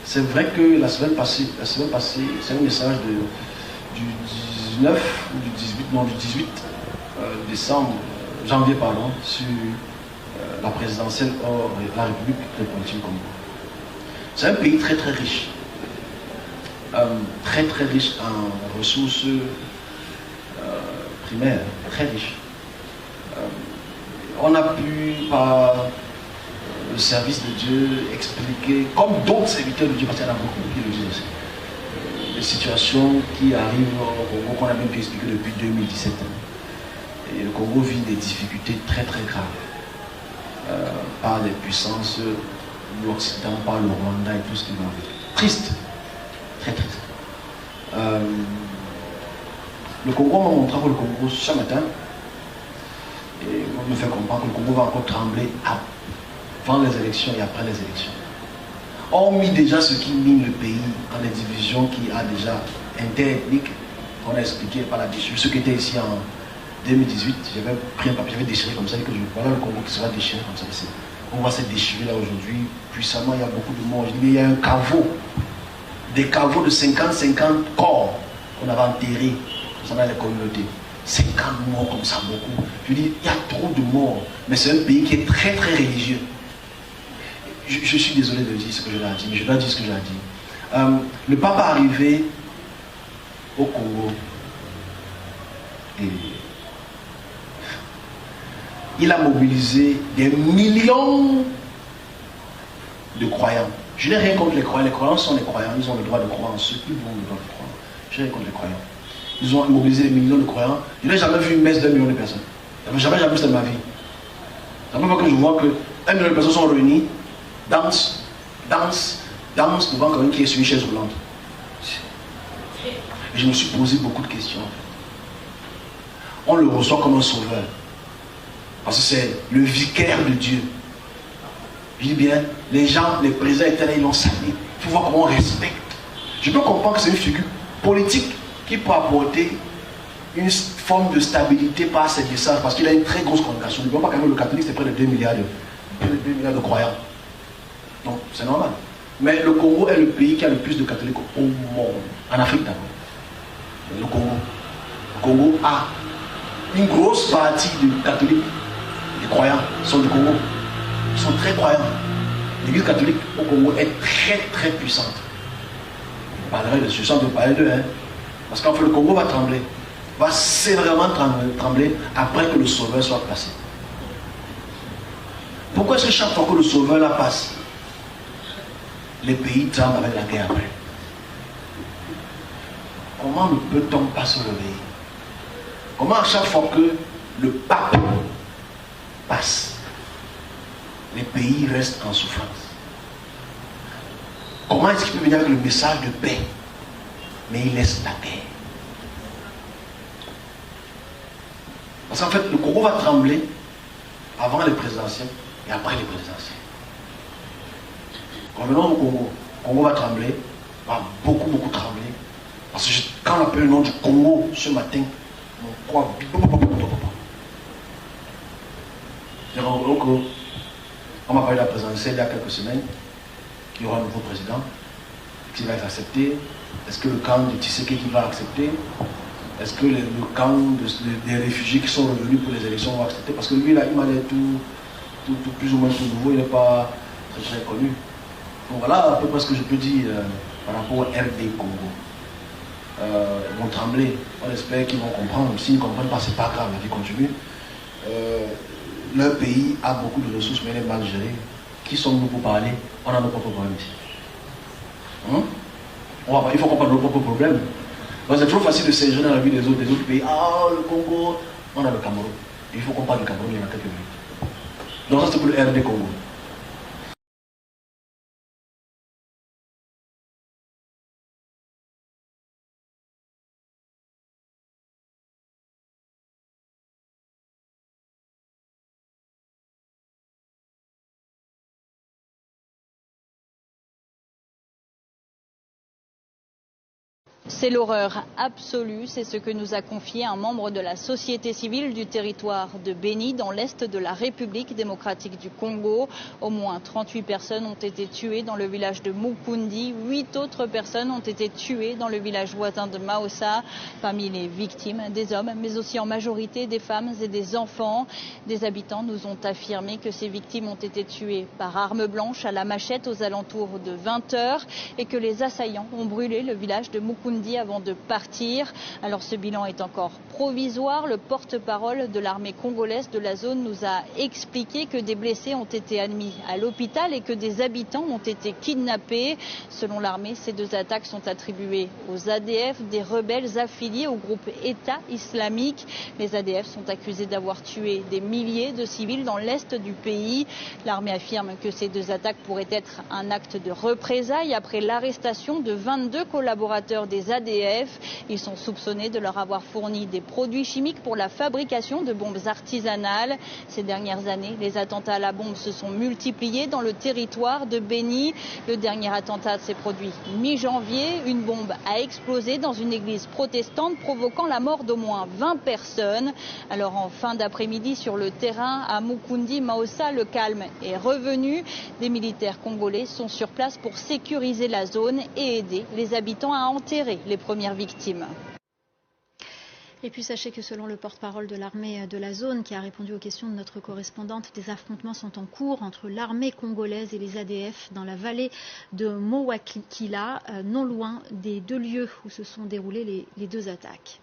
C'est vrai que la semaine passée, c'est un message du 19 ou du 18, non, du 18 décembre, janvier, pardon, sur la présidentielle hors la République démocratique du Congo. C'est un pays très très riche. Très très riche en ressources primaires, très riche. On a pu, par le service de Dieu, expliquer, comme d'autres serviteurs de Dieu, parce qu'il y en a beaucoup qui le disent aussi, les situations qui arrivent au Congo, qu'on a même pu expliquer depuis 2017. Et le Congo vit des difficultés très très graves par des puissances de l'Occident, par le Rwanda et tout ce qui va avec. Triste, très triste. Le Congo m'a montré que le Congo ce matin, et on me fait comprendre que le Congo va encore trembler avant les élections et après les élections. On mit déjà ce qui mine le pays dans les divisions qui a déjà interethniques, qu'on a expliqué par la déchirure. Ceux qui étaient ici en 2018, j'avais pris un papier, j'avais déchiré comme ça, et que voilà le Congo qui sera déchiré comme ça. On va se déchirer là aujourd'hui puissamment, il y a beaucoup de morts. Je dis, mais il y a un caveau, des caveaux de 50 corps qu'on avait enterrés dans les communautés. 50 morts comme ça, beaucoup. Je dis, il y a trop de morts, mais c'est un pays qui est très très religieux. Je suis désolé de dire ce que je l'ai dit, mais je dois dire ce que j'ai dit. Le pape est arrivé au Congo et il a mobilisé des millions de croyants. Je n'ai rien contre les croyants. Les croyants sont les croyants. Ils ont le droit de croire en ceux qui vont le droit de croire. Je n'ai rien contre les croyants. Ils ont mobilisé des millions de croyants. Je n'ai jamais vu une messe d'1 million de personnes. Jamais vu ça de ma vie. La première fois que je vois que 1 million de personnes sont réunies, dansent devant quelqu'un qui est sur une chaise roulante. Et je me suis posé beaucoup de questions. On le reçoit comme un sauveur. Parce que c'est le vicaire de Dieu. Je dis bien, les gens, les présidents étaient là, ils l'ont salué. Il faut voir comment on respecte. Je peux comprendre que c'est une figure politique qui peut apporter une forme de stabilité par ses messages, parce qu'il a une très grosse congrégation. Ne pas quand même le catholique, c'est près de 2 milliards de croyants. Donc, c'est normal. Mais le Congo est le pays qui a le plus de catholiques au monde. En Afrique d'abord. Le Congo a une grosse partie de catholiques, des croyants, sont du Congo. Ils sont très croyants. L'église catholique au Congo est très très puissante. Je parlerai de ce sens de parler d'eux, hein. Parce qu'en fait, le Congo va trembler. Va sévèrement trembler après que le sauveur soit passé. Pourquoi est-ce que chaque fois que le sauveur la passe, les pays tremblent avec la guerre après? Comment ne peut-on pas se réveiller? Comment à chaque fois que le pape passe, les pays restent en souffrance? Comment est-ce qu'il peut venir avec le message de paix, mais il laisse la guerre? Parce qu'en fait, le Congo va trembler avant les présidentielles et après les présidentielles. Revenons au Congo. Le Congo va trembler, va beaucoup trembler. Parce que quand on appelle le nom du Congo ce matin, on croit. On m'a parlé de la présidentielle il y a quelques semaines, qu'il y aura un nouveau président, qui va être accepté. Est-ce que le camp de Tshisekedi va accepter? Est-ce que le camp des réfugiés qui sont revenus pour les élections vont accepter? Parce que lui, là, il m'a l'air tout plus ou moins tout nouveau, il n'est pas très connu. Donc voilà à peu près ce que je peux dire par rapport au RD Congo. Ils vont trembler, on espère qu'ils vont comprendre. S'ils ne comprennent pas, c'est pas grave, la vie continue. Leur pays a beaucoup de ressources, mais elle est mal gérée. Qui sommes-nous pour parler? On a nos propres problèmes ici. Il faut qu'on parle de nos propres problèmes. C'est trop facile de s'ingérer dans la vie des autres pays. Ah, le Congo, on a le Cameroun. Il faut qu'on parle du Cameroun il y en a quelques minutes. Donc ça c'est pour le RD Congo. C'est l'horreur absolue, c'est ce que nous a confié un membre de la société civile du territoire de Béni, dans l'est de la République démocratique du Congo. Au moins 38 personnes ont été tuées dans le village de Mukundi. 8 autres personnes ont été tuées dans le village voisin de Maossa. Parmi les victimes, des hommes, mais aussi en majorité des femmes et des enfants. Des habitants nous ont affirmé que ces victimes ont été tuées par arme blanche à la machette aux alentours de 20 h et que les assaillants ont brûlé le village de Mukundi avant de partir. Alors ce bilan est encore provisoire. Le porte-parole de l'armée congolaise de la zone nous a expliqué que des blessés ont été admis à l'hôpital et que des habitants ont été kidnappés. Selon l'armée, ces 2 attaques sont attribuées aux ADF, des rebelles affiliés au groupe État islamique. Les ADF sont accusés d'avoir tué des milliers de civils dans l'est du pays. L'armée affirme que ces 2 attaques pourraient être un acte de représailles après l'arrestation de 22 collaborateurs des ADF. Ils sont soupçonnés de leur avoir fourni des produits chimiques pour la fabrication de bombes artisanales. Ces dernières années, les attentats à la bombe se sont multipliés dans le territoire de Béni. Le dernier attentat s'est produit mi-janvier. Une bombe a explosé dans une église protestante, provoquant la mort d'au moins 20 personnes. Alors en fin d'après-midi, sur le terrain à Mukundi, Maossa, le calme est revenu. Des militaires congolais sont sur place pour sécuriser la zone et aider les habitants à enterrer les premières victimes. Et puis sachez que selon le porte-parole de l'armée de la zone qui a répondu aux questions de notre correspondante, des affrontements sont en cours entre l'armée congolaise et les ADF dans la vallée de Mowakila, non loin des 2 lieux où se sont déroulées les 2 attaques.